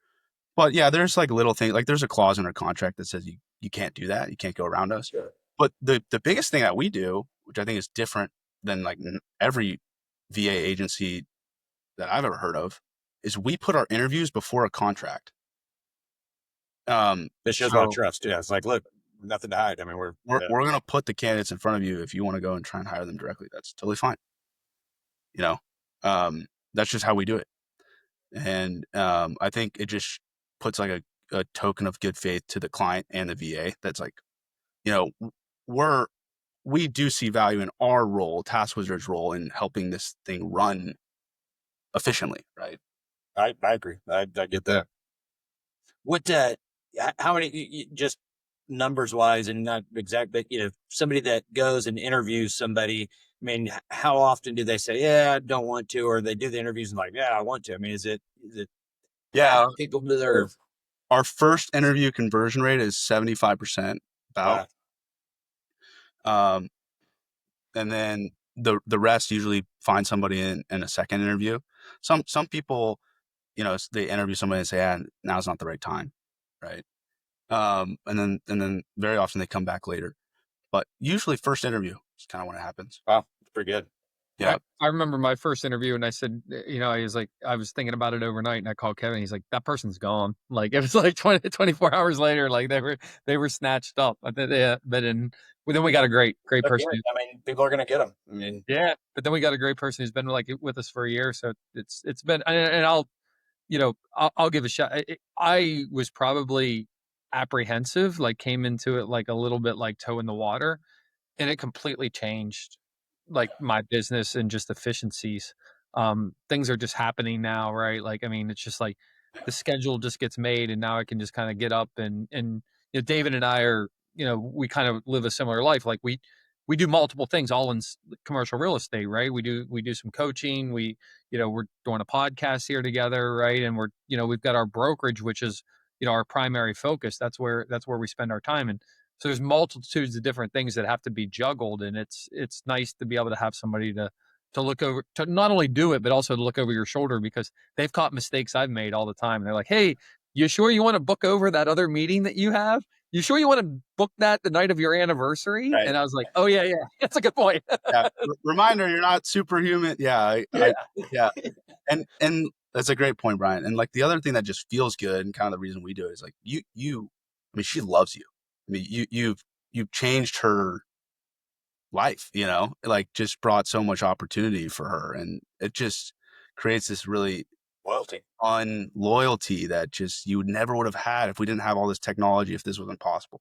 But yeah, there's like little things, like there's a clause in our contract that says you can't do that. You can't go around us. Sure. But the biggest thing that we do, which I think is different than like every VA agency that I've ever heard of, is we put our interviews before a contract. This shows a lot of trust. Yeah, it's like, look, nothing to hide. I mean, we're going to put the candidates in front of you. If you want to go and try and hire them directly, that's totally fine. That's just how we do it. And I think it just puts like a token of good faith to the client and the VA. That's like, we do see value in our role, Task Wizard's role, in helping this thing run efficiently, right? I agree. I get that. What how many, just numbers wise and not exact, but somebody that goes and interviews somebody, I mean, how often do they say, "Yeah, I don't want to," or they do the interviews and like, "Yeah, I want to"? I mean, is it people deserve? Our first interview conversion rate is 75%, about. And then the rest usually find somebody in a second interview. Some people, they interview somebody and say, now's not the right time, right? And then very often they come back later. But usually first interview is kind of when it happens. Wow, it's pretty good. Yeah. I remember my first interview, and I said, I was thinking about it overnight, and I called Kevin. He's like, that person's gone. Like, it was like 24 hours later, like they were snatched up. But then we got a great person. I mean, people are going to get them. I mean, yeah, but then we got a great person who's been like with us for a year. So it's been, and I'll give a shot. I was probably apprehensive, like came into it like a little bit like toe in the water, and it completely changed like my business and just efficiencies. Things are just happening now, right? Like, I mean, it's just like the schedule just gets made, and now I can just kind of get up and David and I are, we kind of live a similar life. Like we do multiple things all in commercial real estate, right? We do some coaching. We're doing a podcast here together, right? And we've got our brokerage, which is, our primary focus. That's where we spend our time. And so there's multitudes of different things that have to be juggled, and it's nice to be able to have somebody to look over, to not only do it, but also to look over your shoulder, because they've caught mistakes I've made all the time. And they're like, "Hey, you sure you want to book over that other meeting that you have? You sure you want to book that the night of your anniversary?" Right. And I was like, "Oh yeah, that's a good point." Yeah. Reminder, you're not superhuman. Yeah. Yeah. And that's a great point, Brian. And like the other thing that just feels good, and kind of the reason we do it, is like I mean, she loves you. I mean, you've changed her life, like just brought so much opportunity for her, and it just creates this really fun loyalty that just you never would have had if we didn't have all this technology, if this wasn't possible.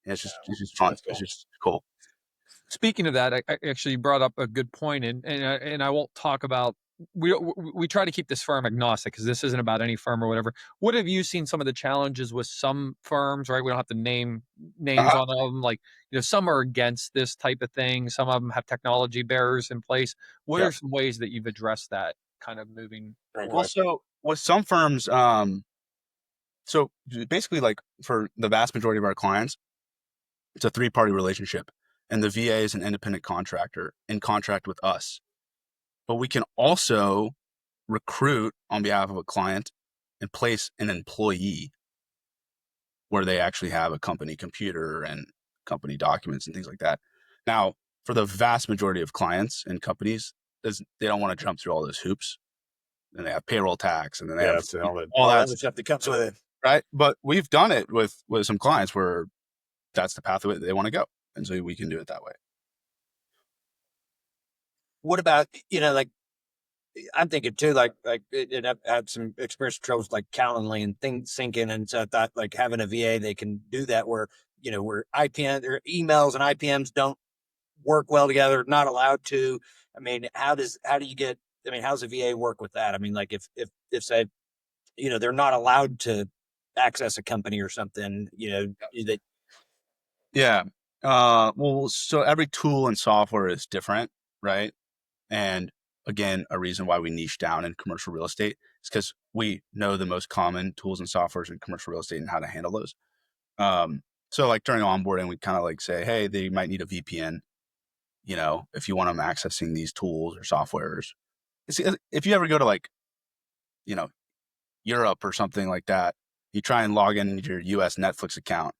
And it's just fun. Cool. It's just cool. Speaking of that, I actually brought up a good point, and I won't talk about we try to keep this firm agnostic because this isn't about any firm or whatever. What have you seen some of the challenges with some firms, right? We don't have to name names Uh-huh. on them. Like, some are against this type of thing. Some of them have technology barriers in place. What Yeah. are some ways that you've addressed that kind of moving Great forward? Well, so with some firms, so basically, like for the vast majority of our clients, it's a 3-party relationship, and the VA is an independent contractor in contract with us. But we can also recruit on behalf of a client and place an employee where they actually have a company computer and company documents and things like that. Now, for the vast majority of clients and companies, they don't want to jump through all those hoops. And they have payroll tax, and then they have so all the all that other stuff that comes with it. right? But we've done it with some clients where that's the pathway they want to go, and so we can do it that way. What about, like, I'm thinking too, like and I've had some experience with troubles like Calendly and things sinking. And so I thought like having a VA, they can do that where, where IPM or emails and IPMs don't work well together, not allowed to. I mean, how's the VA work with that? I mean, like if say, they're not allowed to access a company or something, that Yeah. Well, so every tool and software is different, right? And again, a reason why we niche down in commercial real estate is because we know the most common tools and softwares in commercial real estate and how to handle those. So like during onboarding, we kind of like say, hey, they might need a VPN, if you want them accessing these tools or softwares. If you ever go to like, Europe or something like that, you try and log into your US Netflix account,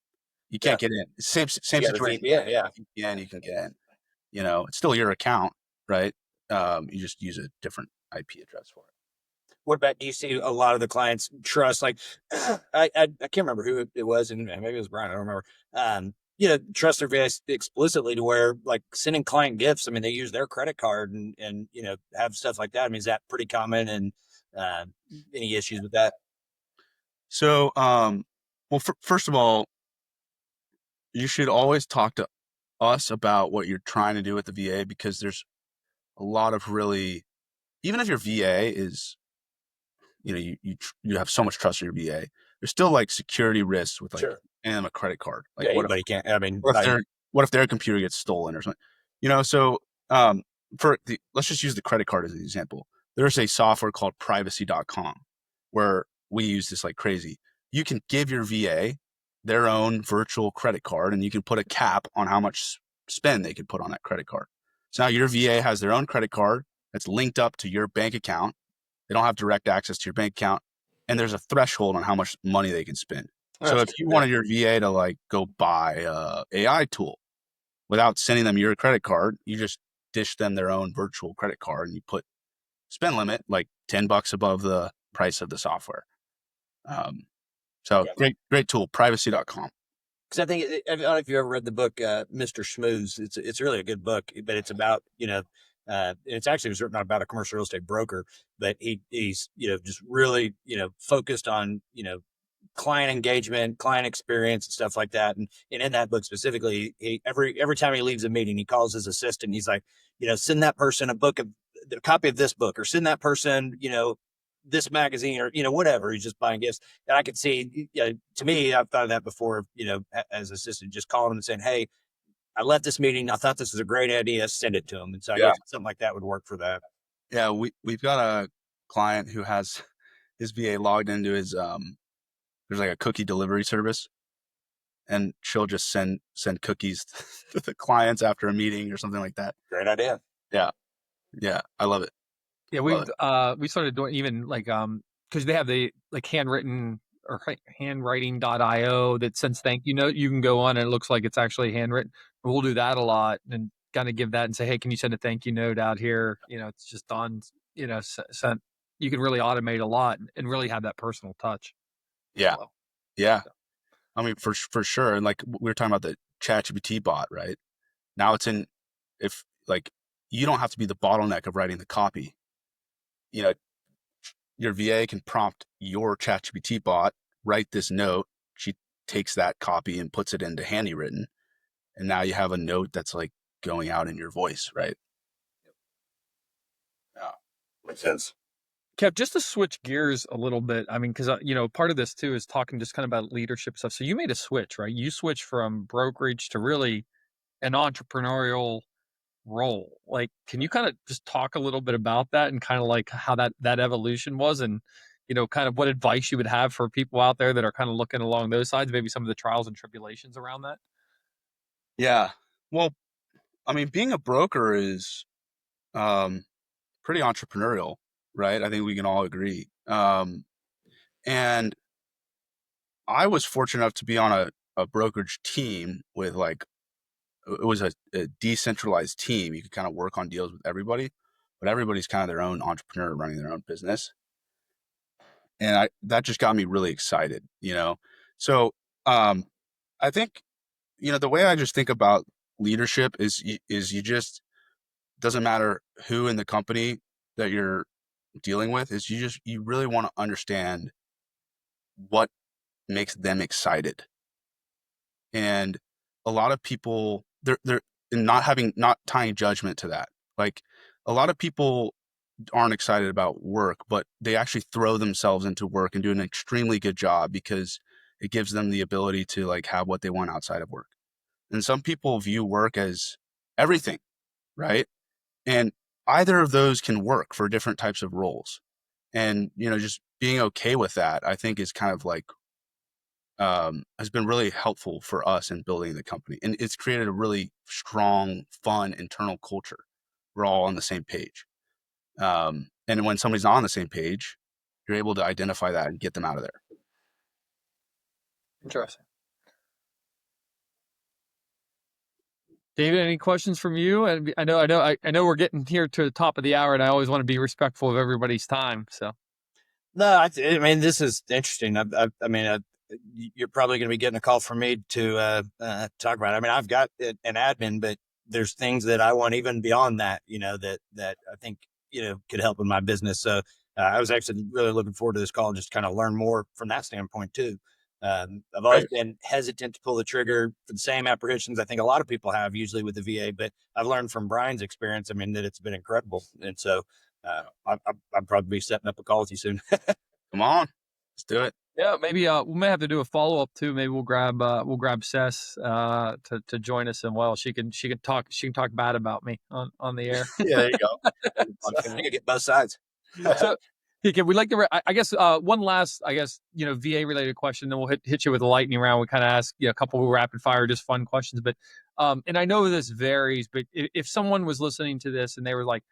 you can't get in. Same situation. yeah. VPN, you can get in. It's still your account, right? You just use a different IP address for it. What about, do you see a lot of the clients trust, like, I can't remember who it was, and maybe it was Brian, I don't remember. Trust their VA explicitly to where like sending client gifts. I mean, they use their credit card and have stuff like that. I mean, is that pretty common? And any issues with that? So, well, first of all, you should always talk to us about what you're trying to do with the VA, because there's a lot of really, even if your VA is, you have so much trust in your VA, there's still like security risks with like, Sure. and a credit card. Like, Yeah, anybody can't. I mean, what if their computer gets stolen or something? So let's just use the credit card as an example. There's a software called privacy.com where we use this like crazy. You can give your VA their own virtual credit card, and you can put a cap on how much spend they can put on that credit card. So now your VA has their own credit card that's linked up to your bank account. They don't have direct access to your bank account, and there's a threshold on how much money they can spend. So if you wanted your VA to like go buy a AI tool without sending them your credit card, you just dish them their own virtual credit card, and you put spend limit like $10 above the price of the software. Great tool, privacy.com. Because I think, I don't know if you ever read the book Mr. Schmooze. It's really a good book, but it's about it's actually was written about a commercial real estate broker, but he's just really focused on client engagement, client experience, and stuff like that. And in that book specifically, every time he leaves a meeting, he calls his assistant. He's like, send that person a copy of this book, or send that person this magazine, or whatever. He's just buying gifts. And I could see, to me, I've thought of that before, as assistant, just calling him and saying, hey, I left this meeting, I thought this was a great idea, send it to him. And so I guess something like that would work for that. Yeah, we've got a client who has his VA logged into his there's like a cookie delivery service, and she'll just send cookies to the clients after a meeting or something like that. Great idea. Yeah, I love it. Yeah, we started doing even like because they have the like handwritten or handwriting.io that sends thank you note. You can go on and it looks like it's actually handwritten. We'll do that a lot and kind of give that and say, hey, can you send a thank you note out here? It's just on sent. You can really automate a lot and really have that personal touch. Yeah, Well. yeah. I mean, for sure. And like we were talking about the ChatGPT bot, right? Now it's in, if like you don't have to be the bottleneck of writing the copy. Your VA can prompt your ChatGPT bot, write this note. She takes that copy and puts it into handwritten, and now you have a note that's like going out in your voice, right? Yeah. Makes sense. Kev, just to switch gears a little bit, I mean, because part of this too is talking just kind of about leadership stuff. So you made a switch, right? You switched from brokerage to really an entrepreneurial role. Like, can you kind of just talk a little bit about that and kind of like how that evolution was, and kind of what advice you would have for people out there that are kind of looking along those sides, maybe some of the trials and tribulations around that? Yeah. Well, I mean, being a broker is pretty entrepreneurial, right? I think we can all agree. And I was fortunate enough to be on a brokerage team with it was a decentralized team. You could kind of work on deals with everybody, but everybody's kind of their own entrepreneur running their own business. And that just got me really excited, So I think, the way I just think about leadership is you just, doesn't matter who in the company that you're dealing with, is you really want to understand what makes them excited. And a lot of people, they're not tying judgment to that. Like, a lot of people aren't excited about work, but they actually throw themselves into work and do an extremely good job because it gives them the ability to have what they want outside of work. And some people view work as everything, right? And either of those can work for different types of roles. And, just being okay with that, I think is kind of has been really helpful for us in building the company. And it's created a really strong, fun internal culture. We're all on the same page. And when somebody's not on the same page, you're able to identify that and get them out of there. Interesting. David, any questions from you? And I know we're getting here to the top of the hour, and I always want to be respectful of everybody's time. So, No, I mean, this is interesting. I mean, you're probably going to be getting a call from me to talk about it. I mean, I've got an admin, but there's things that I want even beyond that, that I think, could help in my business. So I was actually really looking forward to this call, just kind of learn more from that standpoint too. I've always been hesitant to pull the trigger for the same apprehensions I think a lot of people have usually with the VA, but I've learned from Brian's experience, I mean, that it's been incredible. And so I'll probably be setting up a call with you soon. Come on, let's do it. yeah, maybe we may have to do a follow up too. Maybe we'll grab Sess to join us, and she can talk bad about me on the air. Yeah, there you go. I think I get both sides. So, we'd like to, I guess, one last, VA related question, then we'll hit you with a lightning round. We kind of ask a couple of rapid fire, just fun questions. But, and I know this varies, but if someone was listening to this and they were like,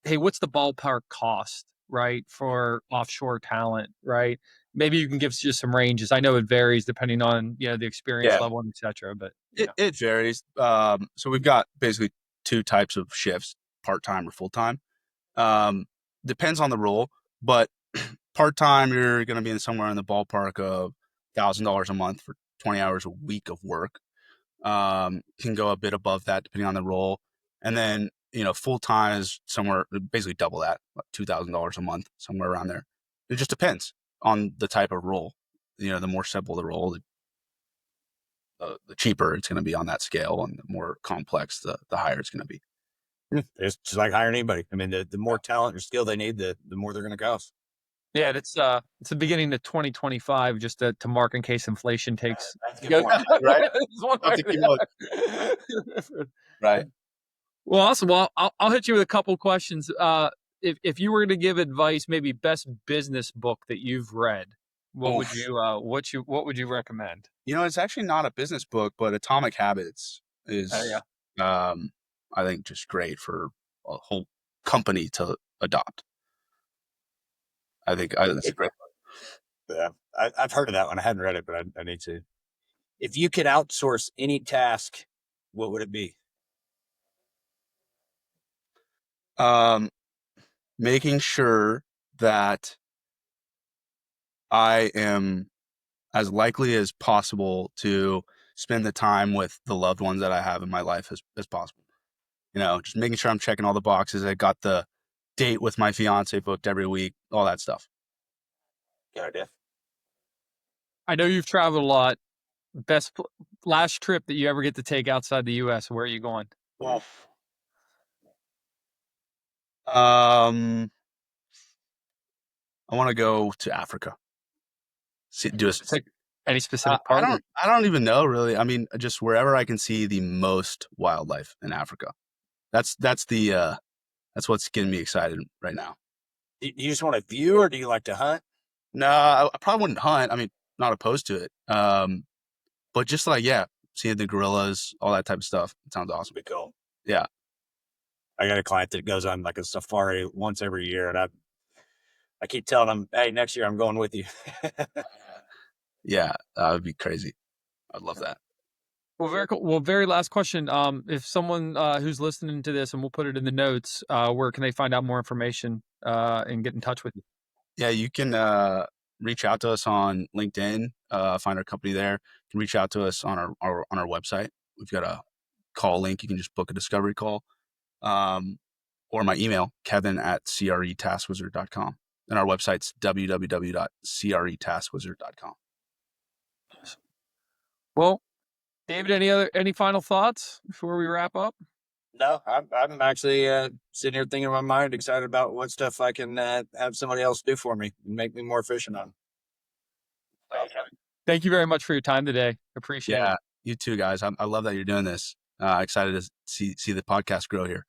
hey, what's the ballpark cost, right, for offshore talent, right? Maybe you can give us just some ranges. I know it varies depending on, the experience level and et cetera, but it varies. So we've got basically two types of shifts, part-time or full-time. Depends on the role, but part-time, you're going to be somewhere in the ballpark of $1,000 a month for 20 hours a week of work. Can go a bit above that depending on the role. And then, full-time is somewhere basically double that, like $2,000 a month, somewhere around there. It just depends on the type of role. The more simple the role, the cheaper it's going to be on that scale, and the more complex, the higher it's going to be. It's just like hiring anybody. I mean, the more talent or skill they need, the more they're going to cost. Yeah, it's the beginning of 2025, just to mark in case inflation takes. That's a good point, right? Right. Well, awesome. Well, I'll hit you with a couple questions. If you were to give advice, maybe best business book that you've read, what would you recommend? It's actually not a business book, but Atomic Habits is, I think, just great for a whole company to adopt. I think that's a great book. Yeah, I've heard of that one. I hadn't read it, but I need to. If you could outsource any task, what would it be? Making sure that I am as likely as possible to spend the time with the loved ones that I have in my life as possible. Just making sure I'm checking all the boxes. I got the date with my fiance booked every week, all that stuff. Good idea. I know you've traveled a lot. Best last trip that you ever get to take outside the U.S., where are you going? Well, I want to go to Africa. Any specific part? I don't even know really. I mean, just wherever I can see the most wildlife in Africa. That's what's getting me excited right now. Do you just want to view, or do you like to hunt? No, I probably wouldn't hunt. I mean, not opposed to it. But just like, yeah, seeing the gorillas, all that type of stuff. It sounds awesome. Be cool. Yeah. I got a client that goes on like a safari once every year, and I keep telling him, hey, next year I'm going with you. Yeah, that would be crazy. I'd love that. Well, very cool. Well, very last question. If someone who's listening to this, and we'll put it in the notes, where can they find out more information and get in touch with you? Yeah, you can reach out to us on LinkedIn, find our company there. You can reach out to us on our website. We've got a call link. You can just book a discovery call. Or my email, kevin@CRETaskWizard.com. And our website's www.CRETaskWizard.com. Well, David, any final thoughts before we wrap up? No, I'm actually sitting here thinking in my mind, excited about what stuff I can have somebody else do for me and make me more efficient on. Thank you very much for your time today. Appreciate it. Yeah, you too, guys. I love that you're doing this. Excited to see the podcast grow here.